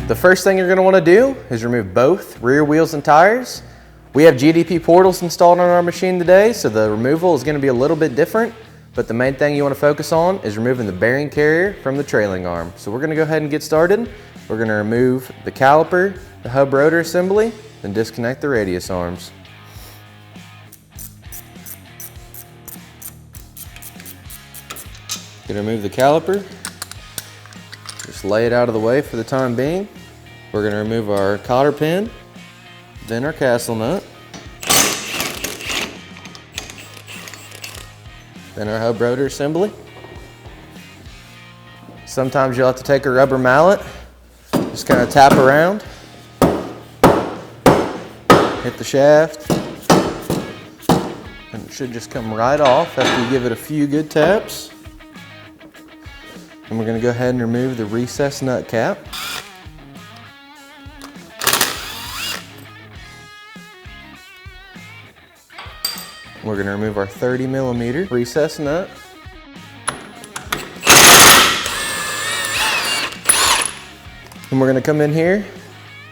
The first thing you're going to want to do is remove both rear wheels and tires. We have GDP portals installed on our machine today, so the removal is going to be a little bit different, but the main thing you want to focus on is removing the bearing carrier from the trailing arm. So we're going to go ahead and get started. We're going to remove the caliper, the hub rotor assembly, then disconnect the radius arms. Going to remove the caliper. Just lay it out of the way for the time being. We're going to remove our cotter pin, then our castle nut, then our hub rotor assembly. Sometimes you'll have to take a rubber mallet, just kind of tap around, hit the shaft, and it should just come right off after you give it a few good taps. And we're going to go ahead and remove the recessed nut cap. We're going to remove our 30mm recessed nut. And we're going to come in here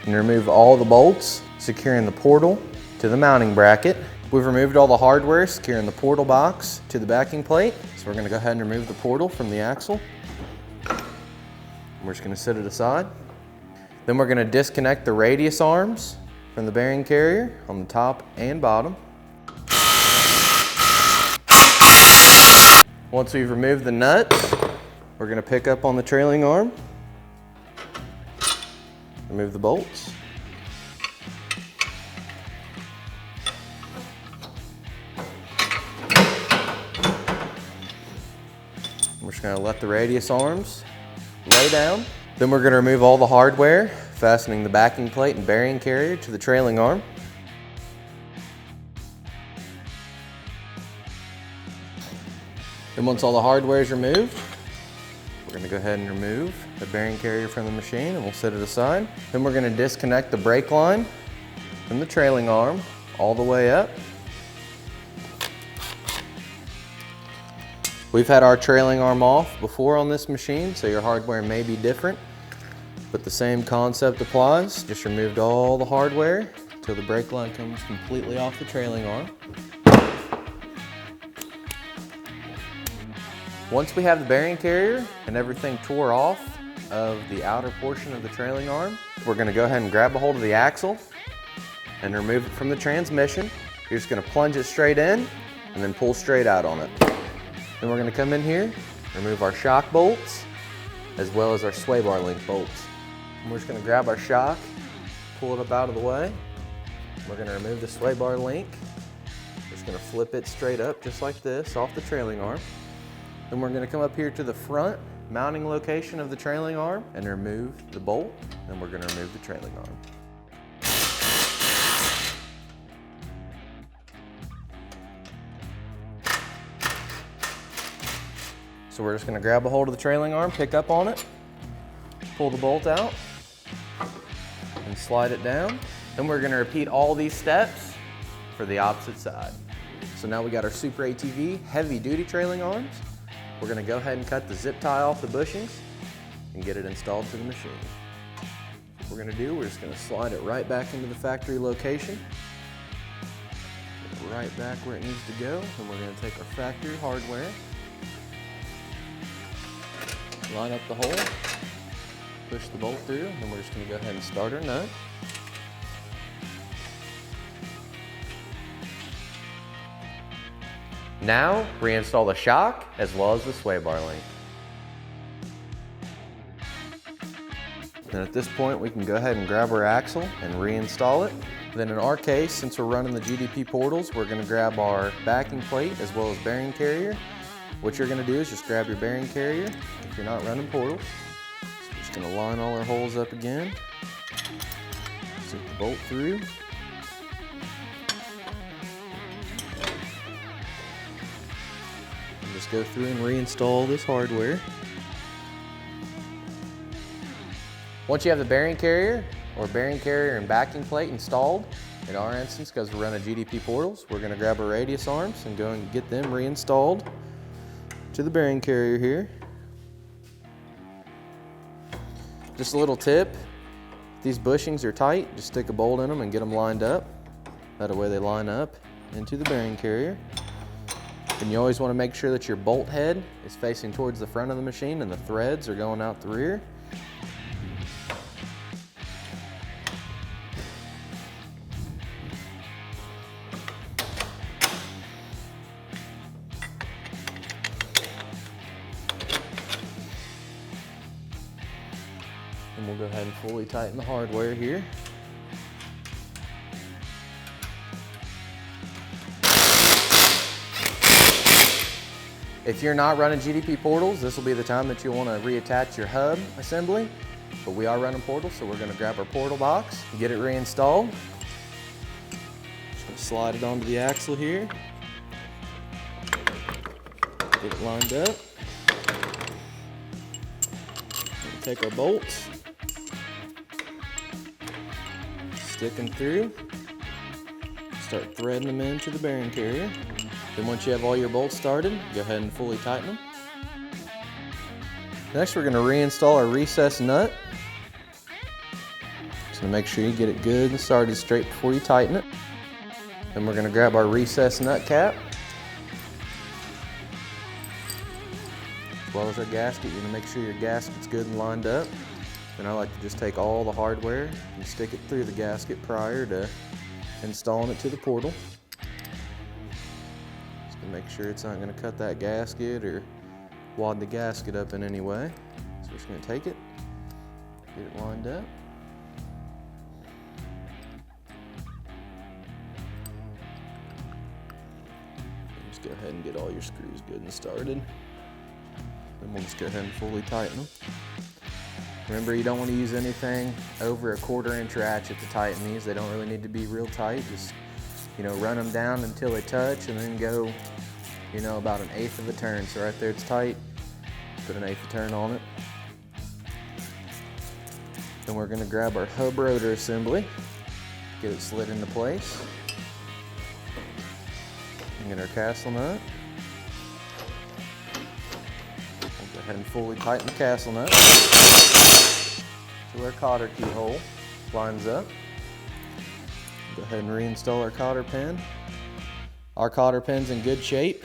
and remove all the bolts securing the portal to the mounting bracket. We've removed all the hardware securing the portal box to the backing plate. So we're going to go ahead and remove the portal from the axle. We're just going to set it aside. Then we're going to disconnect the radius arms from the bearing carrier on the top and bottom. Once we've removed the nuts, we're going to pick up on the trailing arm, remove the bolts. We're just going to let the radius arms lay down. Then we're going to remove all the hardware, fastening the backing plate and bearing carrier to the trailing arm. Then once all the hardware is removed, we're going to go ahead and remove the bearing carrier from the machine and we'll set it aside. Then we're going to disconnect the brake line from the trailing arm all the way up. We've had our trailing arm off before on this machine, so your hardware may be different, but the same concept applies. Just removed all the hardware until the brake line comes completely off the trailing arm. Once we have the bearing carrier and everything tore off of the outer portion of the trailing arm, we're going to go ahead and grab a hold of the axle and remove it from the transmission. You're just going to plunge it straight in and then pull straight out on it. Then we're going to come in here, remove our shock bolts, as well as our sway bar link bolts. And we're just going to grab our shock, pull it up out of the way. We're going to remove the sway bar link. We're just going to flip it straight up just like this off the trailing arm. Then we're going to come up here to the front mounting location of the trailing arm and remove the bolt. Then we're going to remove the trailing arm. So we're just going to grab a hold of the trailing arm, pick up on it, pull the bolt out, and slide it down. Then we're going to repeat all these steps for the opposite side. So now we got our SuperATV heavy duty trailing arms. We're going to go ahead and cut the zip tie off the bushings and get it installed to the machine. What we're going to do, we're just going to slide it right back into the factory location, get it right back where it needs to go, and we're going to take our factory hardware, line up the hole, push the bolt through, and we're just going to go ahead and start our nut. Now, reinstall the shock as well as the sway bar link. And at this point, we can go ahead and grab our axle and reinstall it. Then in our case, since we're running the GDP portals, we're going to grab our backing plate as well as bearing carrier. What you're going to do is just grab your bearing carrier if you're not running portals. So we're just going to line all our holes up again, zip the bolt through. And just go through and reinstall this hardware. Once you have the bearing carrier and backing plate installed, in our instance, because we're running GDP portals, we're going to grab our radius arms and go and get them reinstalled to the bearing carrier here. Just a little tip, These bushings are tight, just stick a bolt in them and get them lined up. That way they line up into the bearing carrier. And you always want to make sure that your bolt head is facing towards the front of the machine and the threads are going out the rear. And we'll go ahead and fully tighten the hardware here. If you're not running GDP portals, this will be the time that you'll want to reattach your hub assembly. But we are running portals, so we're going to grab our portal box and get it reinstalled. Just going to slide it onto the axle here. Get it lined up. We'll take our bolts. Stick them through. Start threading them into the bearing carrier. Then once you have all your bolts started, go ahead and fully tighten them. Next, we're going to reinstall our recessed nut. So make sure you get it good and started straight before you tighten it. Then we're going to grab our recessed nut cap. As well as our gasket, you're going to make sure your gasket's good and lined up. Then I like to just take all the hardware and stick it through the gasket prior to installing it to the portal. Make sure it's not going to cut that gasket or wad the gasket up in any way. So we're just going to take it, get it lined up. Just go ahead and get all your screws good and started. Then we'll just go ahead and fully tighten them. Remember, you don't want to use anything over a 1/4 inch ratchet to tighten these. They don't really need to be real tight. Just, run them down until they touch and then go, about 1/8 of a turn. So right there it's tight, put 1/8 a turn on it. Then we're gonna grab our hub rotor assembly, get it slid into place. And get our castle nut. We'll go ahead and fully tighten the castle nut so our cotter keyhole lines up. Go ahead and reinstall our cotter pin. Our cotter pin's in good shape.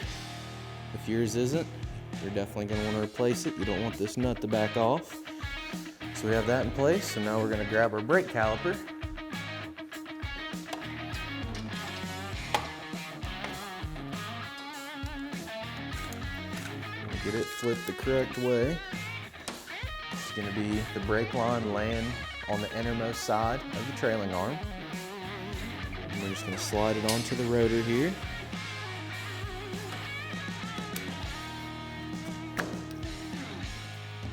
If yours isn't, you're definitely going to want to replace it. You don't want this nut to back off. So we have that in place. So now we're going to grab our brake caliper. Get it flipped the correct way. It's going to be the brake line laying on the innermost side of the trailing arm. And we're just going to slide it onto the rotor here.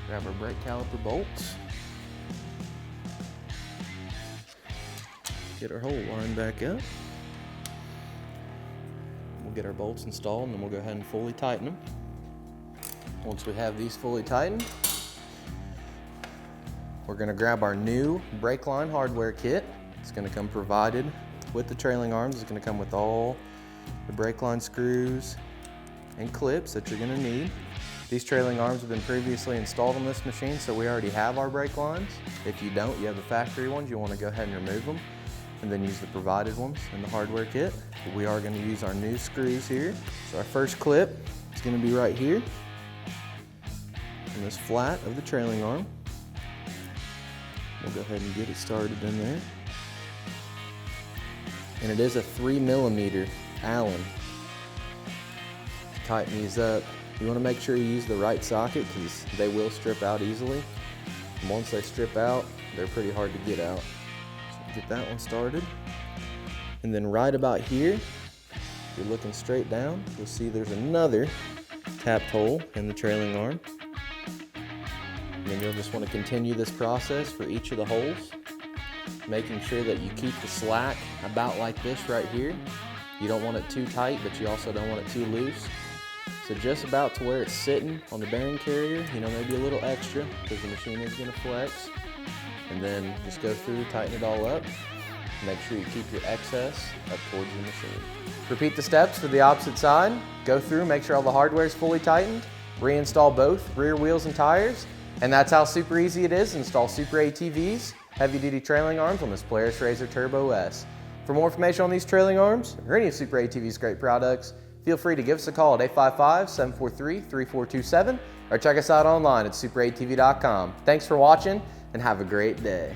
Grab our brake caliper bolts. Get our hole lined back up. We'll get our bolts installed and then we'll go ahead and fully tighten them. Once we have these fully tightened, we're going to grab our new brake line hardware kit. It's going to come provided with the trailing arms. It's going to come with all the brake line screws and clips that you're going to need. These trailing arms have been previously installed on this machine, so we already have our brake lines. If you don't, you have the factory ones, you want to go ahead and remove them and then use the provided ones in the hardware kit. We are going to use our new screws here. So our first clip is going to be right here in this flat of the trailing arm. We'll go ahead and get it started in there. And it is a 3mm Allen. To tighten these up, you want to make sure you use the right socket because they will strip out easily. And once they strip out, they're pretty hard to get out. So get that one started. And then right about here, if you're looking straight down, you'll see there's another tapped hole in the trailing arm. And then you'll just want to continue this process for each of the holes, making sure that you keep the slack about like this right here. You don't want it too tight, but you also don't want it too loose. So just about to where it's sitting on the bearing carrier, maybe a little extra because the machine is going to flex. And then just go through, tighten it all up. Make sure you keep your excess up towards the machine. Repeat the steps to the opposite side. Go through, make sure all the hardware is fully tightened. Reinstall both rear wheels and tires. And that's how super easy it is to install SuperATVs heavy-duty trailing arms on this Polaris Rzr Turbo S. For more information on these trailing arms or any of SuperATV's great products, feel free to give us a call at 855-743-3427 or check us out online at superatv.com. Thanks for watching and have a great day.